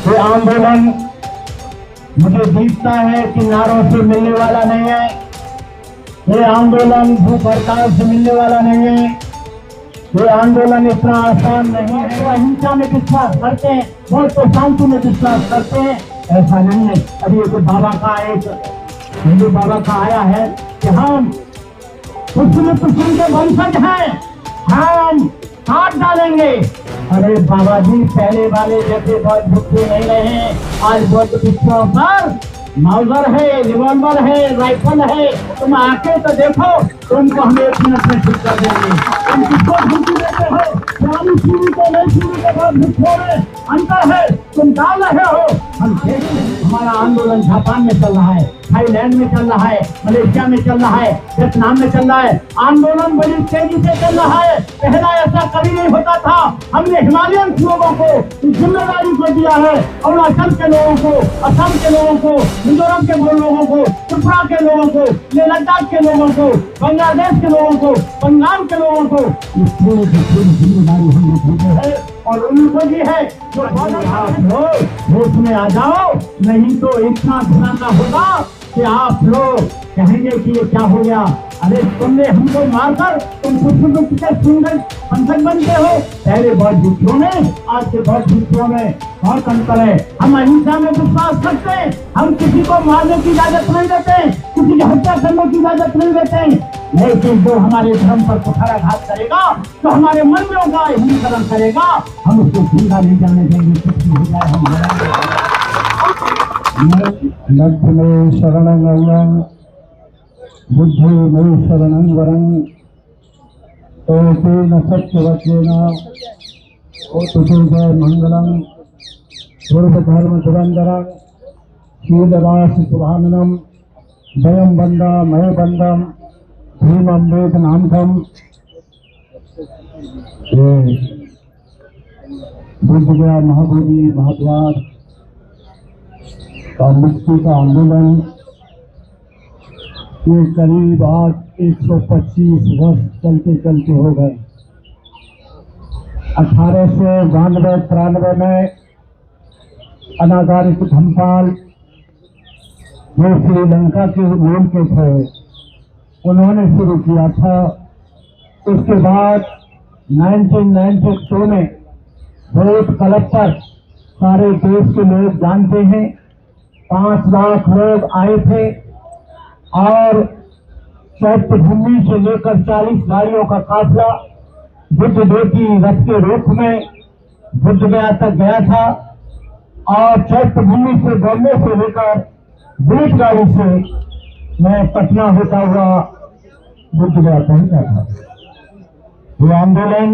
ये आंदोलन मुझे दिखता है कि नारों से मिलने वाला नहीं है। ये आंदोलन भूख हड़ताल से मिलने वाला नहीं है। ये आंदोलन इतना आसान नहीं है। वो अहिंसा में विश्वास करते हैं, बहुत तो शांति में विश्वास करते हैं, ऐसा नहीं है। अभी एक बाबा का एक हिंदू बाबा का आया है कि हम कुसुम के वंशज हैं, हम हाथ डालेंगे। अरे बाबा जी, पहले वाले जैसे बहुत भुक्खे नहीं रहे। आज बहुत विश्व पर माउजर है, रिवॉल्वर है, राइफल है। तुम आके तो देखो, तुमको हम 1 मिनट में ठीक कर देंगे। तुम किसको धमकी देते हो? पुरानी पीढ़ी को नई पीढ़ी के बाद भुक्खों में अंतर है, तुम डाल रहे हो। हम देखते हैं, हमारा आंदोलन जापान में चल रहा है, थाईलैंड में चल रहा है, मलेशिया में चल रहा है, वियतनाम में चल रहा है। आंदोलन बड़ी तेजी से चल रहा है। पहला ऐसा कभी नहीं होता था। हमने हिमालयन लोगों को जिम्मेदारी को दिया है, अरुणाचल के लोगों को, असम के लोगों को, मिजोरम के लोगों को, त्रिपुरा के लोगों को, लेह लद्दाख के लोगों को, बांग्लादेश के लोगों को, बंगाल के लोगों को जिम्मेदारी हमने दी है। और उनको भी है जो आप लोग वोट में आ जाओ, नहीं तो इतना धमाका होगा कि आप लोग कहेंगे कि ये क्या हो गया। अरे तुमने हमको मारकर तुम कुछ के सुंदर संसद बनते हो। पहले बहुत जीतियों में, आज के बहुत जीतियों में बहुत अंतर है। हम अहिंसा में विश्वास करते हैं, हम किसी को मारने की इजाजत नहीं देते, किसी की हत्या करने की इजाजत नहीं देते। लेकिन जो हमारे धर्म पर कुठाराघात करेगा, तो हमारे मन में होगा हिंदुकरण करेगा, हम उसको जिंदा नहीं जाने देंगे। कुछ भी हो जाए हम लक्ष्मी शरणं बुद्धि मयि शरणं वरं तेन सत्यवचेन ओतुते मंगलम पूर्वधर्म धुरंधरं शीलराशि सुभाननम दयं बंदा मय बंदम भीमं वेदनांतम। बुद्ध गया महाबोधि महाद्वार का मुक्ति का आंदोलन ये करीब आज 125 वर्ष चलते चलते हो गए। 1892-93 में अनागारिक धमपाल जो श्रीलंका के मूल के थे, उन्होंने शुरू किया था। उसके बाद 1992 में वोट क्लब पर सारे देश के लोग जानते हैं 5 लाख लोग आए थे और चैत्य भूमि से लेकर 40 गाड़ियों का काफिला बुद्ध देव की रथ के रूप में बुद्ध गया तक गया था। और चैत्य भूमि से बॉम्बे से लेकर बुलेट गाड़ी से मैं पटना होता हुआ बुद्ध गया पहुंचा था। ये आंदोलन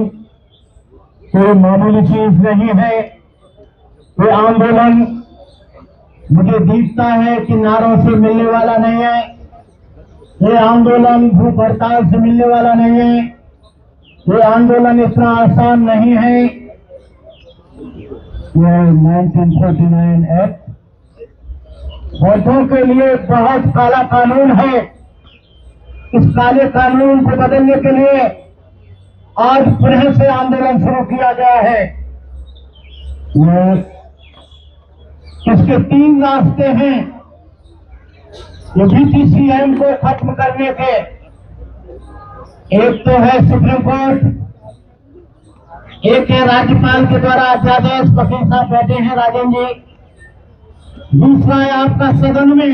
कोई मामूली चीज नहीं है। ये आंदोलन मुझे दिखता है कि नारों से मिलने वाला नहीं है। ये आंदोलन भूख हड़ताल से मिलने वाला नहीं है। ये आंदोलन इतना आसान नहीं है। ये 1949 एक्ट बौद्धों के लिए बहुत काला कानून है। इस काले कानून को बदलने के लिए आज पुनः से आंदोलन शुरू किया गया है। इसके 3 रास्ते हैं। ये बीटीसीएम को खत्म करने के, एक तो है सुप्रीम कोर्ट, एक है राज्यपाल के द्वारा अध्यादेश, वकील साहब बैठे हैं राजन जी। दूसरा है आपका सदन में,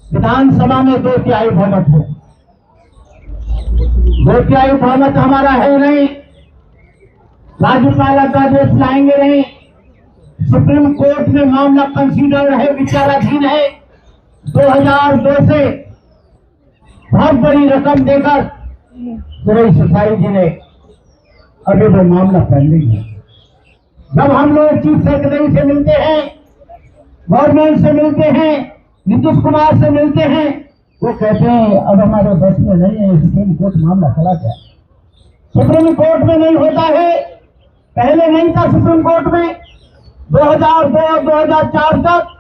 विधानसभा में 2/3 बहुमत हो। 2/3 बहुमत हमारा है नहीं, राज्यपाल अध्यादेश लाएंगे नहीं। सुप्रीम कोर्ट में मामला कंसीडर है, विचाराधीन है। 2002 से बहुत बड़ी रकम देकर सिविल सोसाइटी ने अभी वो मामला पेंडिंग है। जब हम लोग चीफ सेक्रेटरी से मिलते हैं, गवर्नमेंट से मिलते हैं, नीतीश कुमार से मिलते हैं, वो कहते हैं अब हमारे बस में नहीं है, सुप्रीम कोर्ट मामला चला गया। सुप्रीम कोर्ट में नहीं होता है, पहले नहीं था सुप्रीम कोर्ट में। 2002-2004 तक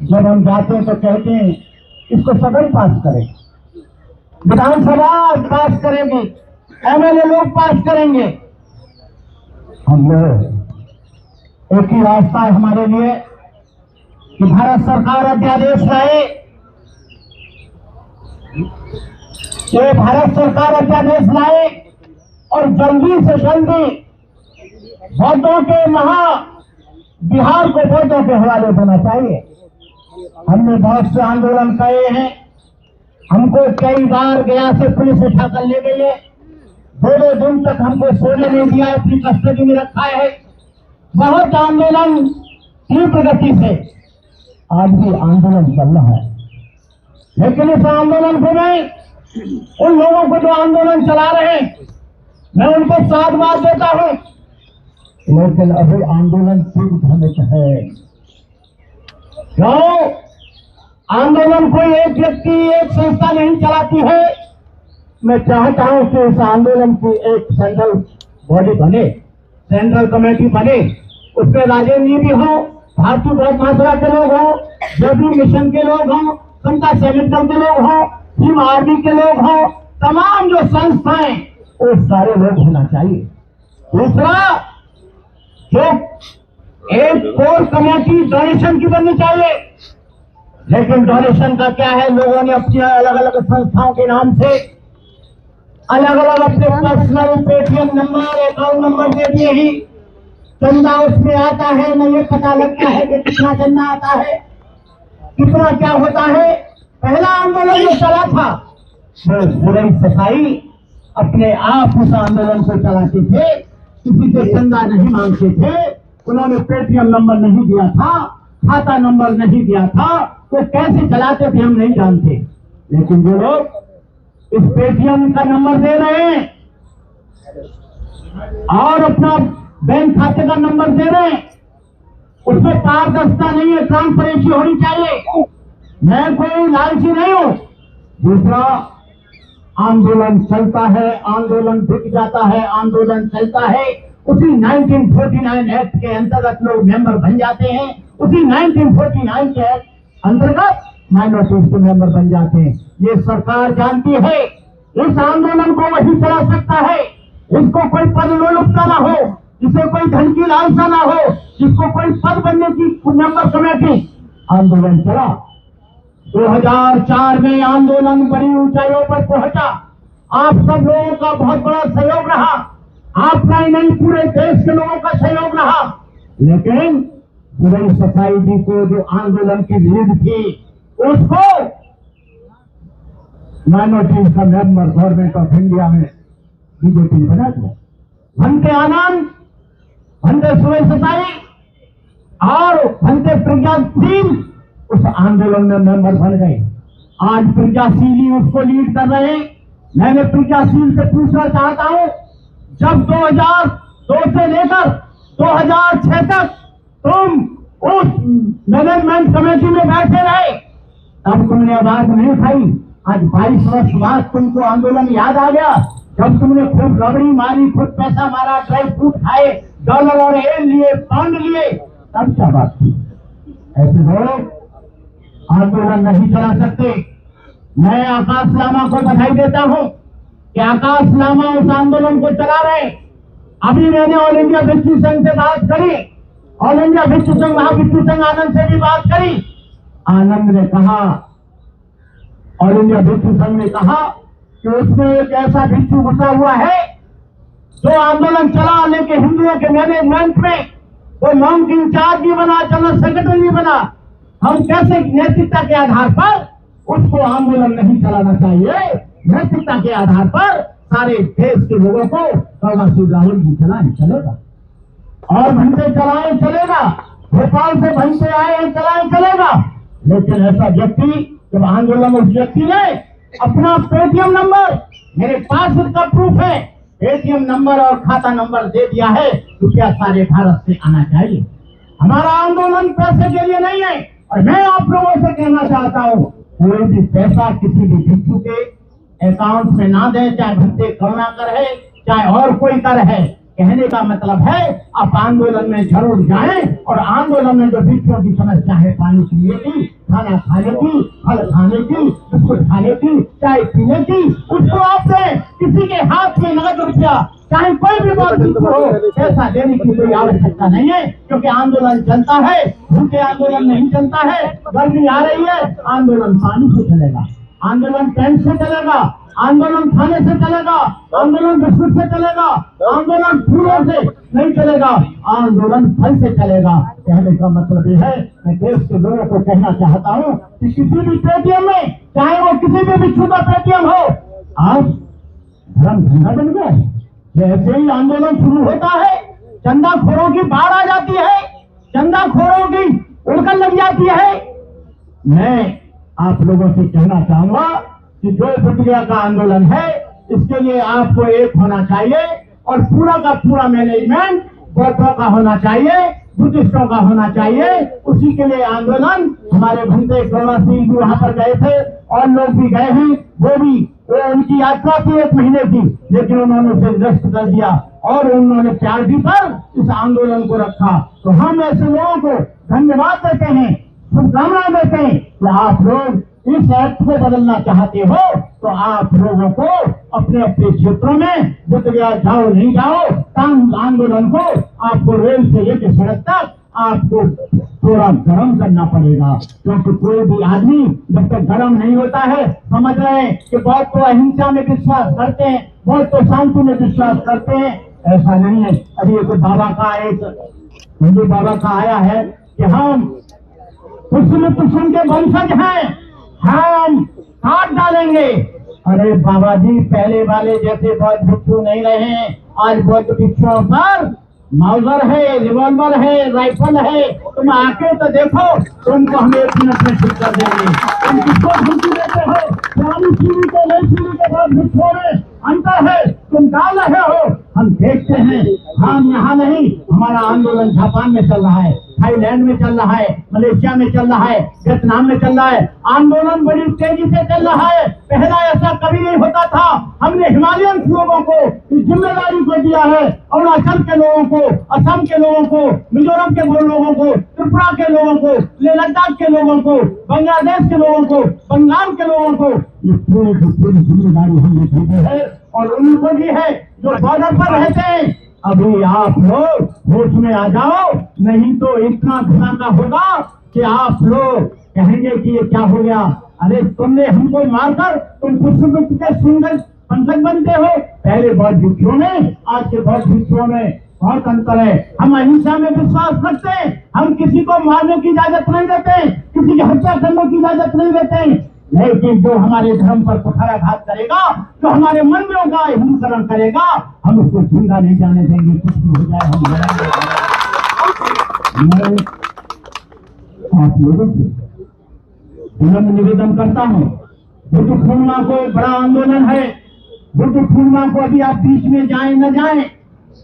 जब हम जाते हैं तो कहते हैं इसको सदन पास करें, विधानसभा पास करेंगे, एमएलए लोग पास करेंगे। हम लोग एक ही रास्ता है हमारे लिए कि भारत सरकार अध्यादेश लाए, ये भारत सरकार अध्यादेश लाए और जल्दी से जल्दी वोटों के बिहार को वोटों के हवाले होना चाहिए। हमने बहुत से आंदोलन किए हैं, हमको कई बार गया से पुलिस उठाकर ले गई है, 2 दिन तक हमको सोने नहीं दिया है, अपनी कस्टडी में रखा है। बहुत आंदोलन तीव्र गति से आज भी आंदोलन चल रहा है, लेकिन इस आंदोलन को मैं उन लोगों को जो आंदोलन चला रहे हैं मैं उनको साधुवाद देता हूं, लेकिन अभी आंदोलन तीव्र भ्रमित है। क्यों? आंदोलन कोई एक व्यक्ति एक संस्था नहीं चलाती है। मैं चाहता हूं कि इस आंदोलन की एक सेंट्रल बॉडी बने, सेंट्रल कमेटी बने, उसमें राजेंद्र भी हो, भारतीय बौद्ध महासभा के लोग हों, जबी मिशन के लोग हों, समता सेमिटल के लोग हों, भीम आर्मी के लोग हों, तमाम जो संस्थाएं वो सारे लोग होना चाहिए। दूसरा, जो एक कोर कमेटी डोनेशन की बननी चाहिए, लेकिन डोनेशन का क्या है, लोगों ने अपनी अलग अलग संस्थाओं के नाम से अलग अलग अपने personal Paytm number, account number दे दिए ही चंदा उसमें आता है, न ये पता लगता है कि कितना चंदा आता है, कितना क्या होता है। पहला आंदोलन जो चला था वो बुराई सफाई अपने आप उस आंदोलन को चलाते थे, किसी से चंदा नहीं मांगते थे, उन्होंने पेटीएम नंबर नहीं दिया था, खाता नंबर नहीं दिया था, तो कैसे चलाते थे हम नहीं जानते। लेकिन जो लोग इस पेटीएम का नंबर दे रहे हैं और अपना बैंक खाते का नंबर दे रहे हैं, उसमें पारदर्शिता नहीं है, ट्रांसपेरेंसी होनी चाहिए। मैं कोई लालची नहीं हूं। दूसरा, आंदोलन चलता है, आंदोलन बिक जाता है, आंदोलन चलता है, उसी 1949 एक्ट के अंतर्गत लोग मेंबर बन जाते हैं, उसी 1949 के अंतर्गत माइनॉरिटीज के मेंबर बन जाते हैं। ये सरकार जानती है, इस आंदोलन को वही चला सकता है, इसको कोई पद लोलुपता ना हो, इसे कोई धन की लालसा ना हो, इसको कोई पद बनने की मेंबर कमेटी। आंदोलन चला, 2004 में आंदोलन बड़ी ऊंचाइयों पर पहुंचा, आप सब लोगों का बहुत बड़ा सहयोग रहा, आपका ही नहीं पूरे देश के लोगों का सहयोग रहा। लेकिन बुराई सफाई जी को जो आंदोलन की लीड थी उसको माइनॉरिटीज का मेंबर गवर्नमेंट ऑफ इंडिया में बीजेपी ने बना दिया। भंते आनंद, भंते सुरेश सताई और भंते प्रज्ञाशील उस आंदोलन में मेंबर बन गए। आज प्रज्ञाशील ही उसको लीड कर रहे हैं। मैंने प्रज्ञाशील से पूछना चाहता हूं, जब 2002 से लेकर 2006 तक तुम उस मैनेजमेंट कमेटी में बैठे रहे, तब तुमने आवाज नहीं उठाई। आज 22 वर्ष बाद तुमको आंदोलन याद आ गया, जब तुमने खूब रबड़ी मारी, खुद पैसा मारा, ड्राई फ्रूट खाए, डॉलर और एल लिए, पाउंड लिए, तब क्या बात थी। ऐसे लोग आंदोलन नहीं चला सकते। मैं आकाश लामा को बधाई देता हूं कि आकाश लामा उस आंदोलन को चला रहे। अभी मैंने ऑल इंडिया भिक्षु संघ से बात करी, ऑल इंडिया भिक्षु संघ महाभिक्षु संघ आनंद से भी बात करी। आनंद ने कहा, ऑल इंडिया भिक्षु संघ ने कहा कि उसमें एक ऐसा भिक्षु घुसा हुआ है जो आंदोलन चला, लेकिन हिंदुओं के मैनेजमेंट में वो नॉन इंचार्ज भी बना, जनरल सेक्रेटरी भी बना। हम कैसे नैतिकता के आधार पर उसको आंदोलन नहीं चलाना चाहिए। नैतिकता के आधार पर सारे देश के लोगों को श्री राहुल जी चलाए चलेगा, और भंते चलाए चलेगा, भोपाल से भंते आए चलाए चलेगा। लेकिन ऐसा व्यक्ति, जब आंदोलन उस व्यक्ति ने अपना पेटीएम नंबर, मेरे पास उसका प्रूफ है, पेटीएम नंबर और खाता नंबर दे दिया है, तो क्या सारे भारत से आना चाहिए। हमारा आंदोलन पैसे के लिए नहीं है। और मैं आप लोगों से कहना चाहता हूं, कोई भी पैसा किसी भी भिक्षु के अकाउंट में ना दे, चाहे भंते करुणाकर है, चाहे और कोई कर है। कहने का मतलब है आप आंदोलन में जरूर जाएं, और आंदोलन में जो भिक्षुओं की समस्या है, पानी पीने की, खाना खाने की, फल खाने की, बिस्कुट खाने की, चाय पीने की, उसको आप दें। किसी के हाथ में नगद रुपया चाहे कोई भी बात हो, पैसा देने की कोई आवश्यकता नहीं है, क्योंकि आंदोलन चलता है, भूखे आंदोलन नहीं चलता है। गर्मी आ रही है, आंदोलन पानी से चलेगा, आंदोलन टेंट से चलेगा, आंदोलन खाने से चलेगा, आंदोलन बिस्कुट से चलेगा, आंदोलन फूलों से नहीं चलेगा, आंदोलन फल से चलेगा। कहने का मतलब ये है, मैं देश के लोगों को कहना चाहता हूँ कि किसी भी पेटीएम में, चाहे वो किसी भी बिच्छू का पेटीएम हो, आज धर्म धंधा बन गया है। जैसे ही आंदोलन शुरू होता है, चंदाखोरों की बाढ़ आ जाती है, चंदाखोरों की उड़कन लग जाती है। मैं आप लोगों से कहना चाहूंगा कि जो प्रतिक्रिया का आंदोलन है, इसके लिए आपको एक होना चाहिए और पूरा का पूरा मैनेजमेंट बौद्धों का होना चाहिए, बुद्धिस्टों का होना चाहिए। उसी के लिए आंदोलन हमारे भंते करुणा सिंह भी वहां पर गए थे और लोग भी गए हैं, वो उनकी यात्रा थी 1 महीने की, लेकिन उन्होंने उसे निरस्त कर दिया और उन्होंने प्यार भी पर इस आंदोलन को रखा। तो हम ऐसे लोगों को धन्यवाद देते हैं, शुभकामनाएं देते हैं कि आप लोग इस एक्ट को बदलना चाहते हो, तो आप लोगों को अपने अपने क्षेत्रों में बुद्ध गया जाओ नहीं जाओ, आंदोलन को आपको रेल से लेकर सड़क तक आपको थोड़ा गर्म करना पड़ेगा, क्योंकि कोई भी आदमी जब तक गर्म नहीं होता है, समझ रहे हैं कि बहुत तो अहिंसा में विश्वास करते हैं, बहुत तो शांति में विश्वास करते हैं, ऐसा नहीं है। अभी एक बाबा का, एक हिंदू बाबा का आया है कि हम पुष्प के वंशज हैं, हम काट डालेंगे। अरे बाबा जी, पहले वाले जैसे बौद्ध भिक्षु नहीं रहे, आज बौद्ध भिक्षुओं पर माउजर है, रिवॉल्वर है, राइफल है, तुम आके तो देखो, तुमको हम 1 मिनट में ठीक कर देंगे। तुम किसको धमकी देते हो? पुरानी पीढ़ी को नई पीढ़ी के बाद भिक्षुओं में अंतर है, तुम डाल रहे हो, हम देखते हैं। हम यहाँ नहीं, हमारा आंदोलन जापान में चल रहा है, थाईलैंड में चल रहा है, मलेशिया में चल रहा है, वियतनाम में चल रहा है, आंदोलन बड़ी तेजी से चल रहा है। पहला ऐसा कभी नहीं होता था। हमने हिमालयन लोगों को इस जिम्मेदारी को दिया है, अरुणाचल के लोगों को, असम के लोगों को, मिजोरम के लोगों को, त्रिपुरा के लोगों को, लेह लद्दाख के लोगों को, बांग्लादेश के लोगों को, बंगाल के लोगों को, ये पूरी जिम्मेदारी हमने दी है और उनको भी है जो बॉर्डर पर रहते हैं। अभी आप लोग होश में आ जाओ, नहीं तो इतना धमाका होगा कि आप लोग कहेंगे कि ये क्या हो गया। अरे तुमने हमको मारकर तुम पुष्प के सुंदर पंथक बनते हो। पहले बौद्ध भिक्षुओं में, आज के बौद्ध भिक्षुओं में बहुत अंतर है। हम अहिंसा में विश्वास रखते हैं, हम किसी को मारने की इजाजत नहीं देते, किसी की हत्या करने की इजाजत नहीं देते, लेकिन जो हमारे धर्म पर कुठाराघात करेगा, जो हमारे मंदिरों का हिंसकरण करेगा, हम उसको जिंदा नहीं जाने देंगे। कुछ भी हो जाए हम लड़ेंगे। मैं आप लोगों से विनम्र निवेदन करता हूँ, बुद्ध पूर्णिमा को बड़ा आंदोलन है। बुद्ध पूर्णिमा को अभी आप बीच में जाए न जाए,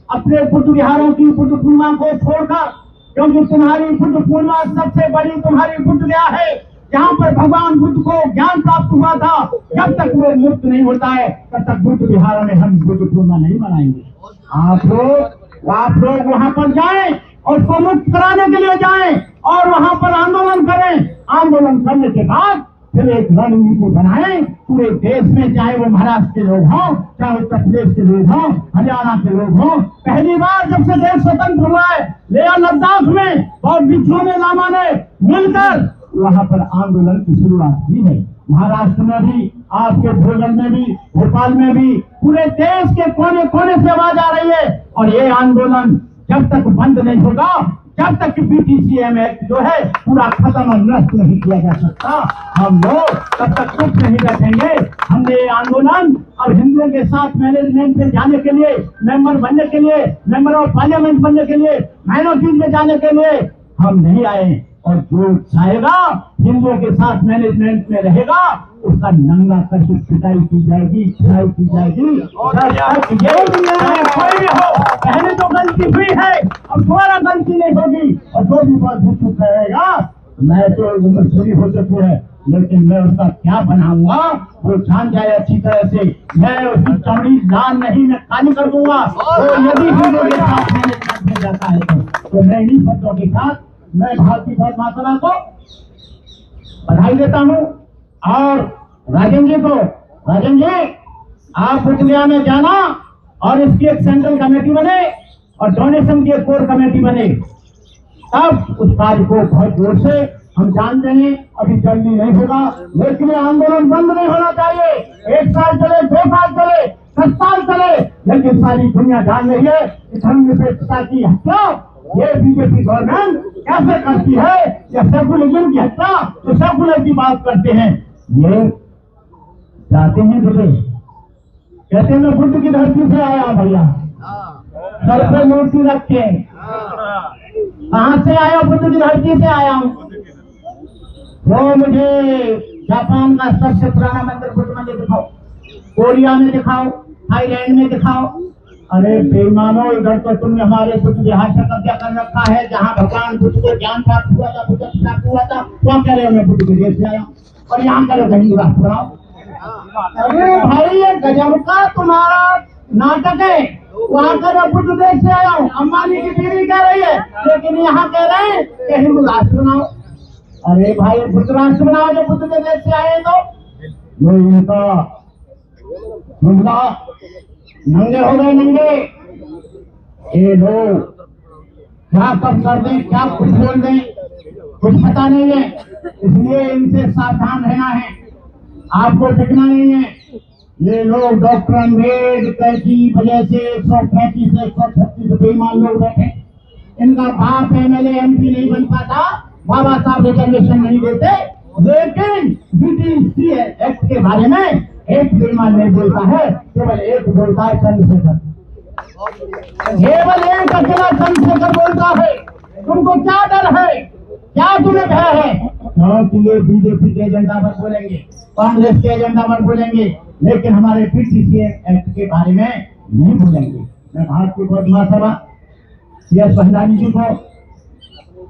अपने बुद्ध विहारों की बुद्ध पूर्णिमा को छोड़कर, क्योंकि तुम्हारी बुद्ध पूर्णिमा सबसे बड़ी तुम्हारी बुद्ध गया है, जहाँ पर भगवान बुद्ध को ज्ञान प्राप्त हुआ था। जब तक वो मुक्त नहीं होता है, तब तक बुद्ध विहार में हम बुद्ध पूर्णिमा नहीं मनाएंगे। आप लोग वहाँ पर जाएं और उसको मुक्त कराने के लिए जाएं और वहाँ पर आंदोलन करें। आंदोलन करने के बाद फिर एक रणनीति बनाएं पूरे देश में, चाहे वो महाराष्ट्र के लोग हों, चाहे उत्तर प्रदेश के लोग हों, हरियाणा के लोग हों। पहली बार जब से देश स्वतंत्र हुआ है, लेह लद्दाख में बहुत भिक्षुओं ने, लामा ने मिलकर वहाँ पर आंदोलन की शुरुआत की है। महाराष्ट्र में भी, आपके भोजन में भी, भोपाल में भी, पूरे देश के कोने कोने से आवाज आ रही है। और ये आंदोलन जब तक बंद नहीं होगा, जब तक कि BTCM एक्ट जो है पूरा खत्म और नष्ट नहीं किया जा सकता, हम लोग तब तक चुप नहीं बैठेंगे। हमने ये आंदोलन अब हिंदुओं के साथ मैनेजमेंट में जाने के लिए, मेंबर बनने के लिए, मेंबर ऑफ पार्लियामेंट बनने के लिए, माइनॉरिटीज में जाने के लिए हम नहीं आए। और जो चाहेगा हिंदुओं के साथ मैनेजमेंट में रहेगा, उसका नंगा करके पिटाई की जाएगी, छुड़ाई की जाएगी। कोई भी हो, पहले तो गलती हुई है, अब दोबारा गलती नहीं होगी। और जो भी बात भूख रहेगा, मैं तो उम्र थोड़ी हो सकती है, लेकिन मैं उसका क्या बनाऊंगा वो जान जाए अच्छी तरह से। मैं उसकी चौड़ी लाल नहीं, मैं काली कर दूंगा। तो यदि हिंदुओं के साथ मैनेजमेंट में जाता है तो मैं इन्हीं शब्दों के साथ मैं भारतीय भारत माता को बधाई देता हूँ। और राजन जी को, राजन जी आप बुद्ध गया में जाना और इसकी एक सेंट्रल कमेटी बने और डोनेशन की एक कोर कमेटी बने, तब उस कार्य को बहुत जोर से हम जानते हैं अभी जल्दी नहीं होगा, लेकिन आंदोलन बंद नहीं होना चाहिए। 1 साल चले, 2 साल चले, 10 साल चले, लेकिन सारी दुनिया जान रही है कि धर्मनिरपेक्षता की हत्या ये बीजेपी गवर्नमेंट कैसे करती है। या सेकुलरिज्म की हत्या तो सेकुलर की बात करते हैं। ये जाते हैं बोले, कहते हैं मैं बुद्ध की धरती से आया भैया, सर पे मूर्ति रखे, कहां से आया? बुद्ध की धरती से आया हूं। वो मुझे जापान का सबसे पुराना मंदिर बुद्ध मंदिर दिखाओ, कोरिया में दिखाओ, थाईलैंड में दिखाओ। अरे बेईमानो, इधर तो तुमने हमारे बुद्ध विहार से कब्जा कर रखा है, जहाँ भगवान बुद्ध को ज्ञान प्राप्त हुआ था, बुद्ध प्राप्त हुआ था, वहाँ कह रहे हो मैं बुद्ध के देश से आया हूँ, और यहाँ कह रहे हो हिंदू राष्ट्र बनाओ। अरे भाई, ये गजब का तुम्हारा नाटक है। वहाँ कह रहे बुद्ध देश से आया हूँ, अंबानी की बीवी कह रही है, लेकिन यहाँ कह रहे हैं कि हिंदू राष्ट्र बनाओ। अरे भाई, बुद्ध राष्ट्र बनाओ जो बुद्ध के देश से आए। तो ये इनका नंगे हो गए, नंगे। ये लोग क्या कब कर दें, क्या कुछ बोल दें, कुछ पता नहीं है, इसलिए इनसे सावधान रहना है, आपको टिकना नहीं है। ये लोग डॉक्टर अम्बेडकर की वजह से 135 से 136 बेईमान लोग बैठे। इनका बाप एमएलए एमपी नहीं बन पाता, बाबा साहब रिजर्वेशन नहीं देते, लेकिन बीटीसी एक्ट के बारे में एक बेईमान नहीं बोलता है, केवल एक बोलता है चंद्रशेखर, केवल एक अकेला चंद्रशेखर बोलता है। तुमको क्या डर है, क्या तुम्हें भय है? क्योंकि ये बीजेपी के एजेंडा पर बोलेंगे, कांग्रेस के एजेंडा पर बोलेंगे, लेकिन हमारे पीटीसी एक्ट के बारे में नहीं बोलेंगे। मैं भारतीय गौर महासभा सीएस भंडारी जी को,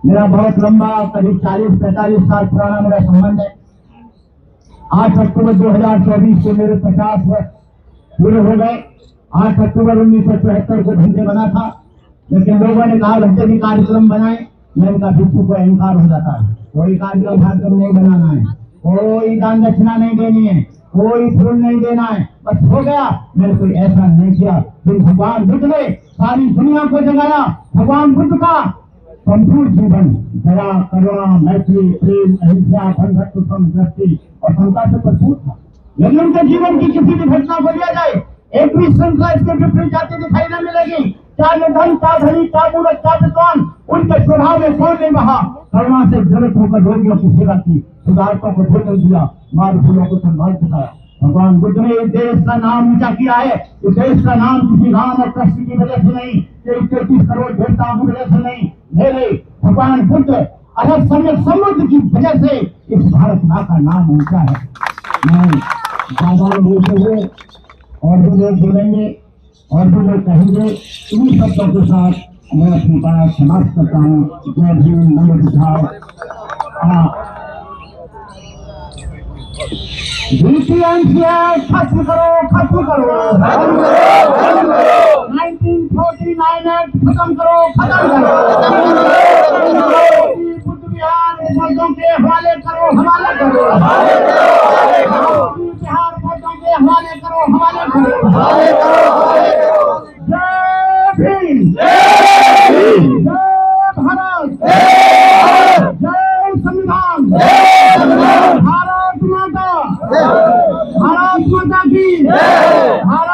मेरा बहुत लंबा करीब 40-45 साल पुराना मेरा संबंध है। 8 अक्टूबर 2024 को मेरे 50 वर्ष पूरे हो गए। 8 अक्टूबर 1974 को घंटे बना था, लेकिन लोगों ने कहा घंटे की कार्यक्रम बनाए। मैंने कहा बिच्छू को अहंकार हो जाता है, कोई कार्यक्रम नहीं बनाना है, कोई दान दक्षिणा नहीं देनी है, कोई फूल नहीं देना है, बस हो गया। मैंने कोई ऐसा नहीं किया। फिर भगवान बुद्ध ने सारी दुनिया को जगाया। भगवान बुद्ध का संपूर्ण जीवन दया, करुणा, मैत्री, प्रेम, अहिंसा, बंधुत्व, समदृष्टि और समता से भरपूर था। यदि उनके जीवन की किसी भी घटना को लिया जाए, एक भी श्रृंखला इसके विपरीत जाती दिखाई न मिलेगी। क्या निधन, क्या धनी, क्या मूर्ख, क्या विद्वान, उनके स्वभाव में कौन नहीं बहा। करुणा से जरूरत होकर रोगियों की सेवा की, सुधारकों को भोजन दिया, मार्गफलों को सम्मान दिखाया। भगवान बुद्ध ने इस देश का नाम ऊंचा किया है। इस देश का नाम किसी राम और कृष्ण की वजह से नहीं, 33 करोड़ देवताओं की वजह से नहीं, मेरे भगवान बुद्ध अरब समुद्र की वजह से इस भारत माँ का नाम ऊंचा है। मैं ज्यादा बोलते हुए और भी लोग बोलेंगे और भी लोग कहेंगे, इन्हीं शब्दों के साथ मैं अपनी बात समाप्त करता हूँ। जय भीम, नमो बुद्धाय। खत्म करो, खत्म करो, 1949 एक्ट खत्म करो, खत्म करो। बुद्ध विहार मर्दों के हवाले करो, हवाले करो, बिहार मर्दों के हवाले करो, हवाले करो। जय भीम, जय भारत, जय संविधान, भारत माता की, भारत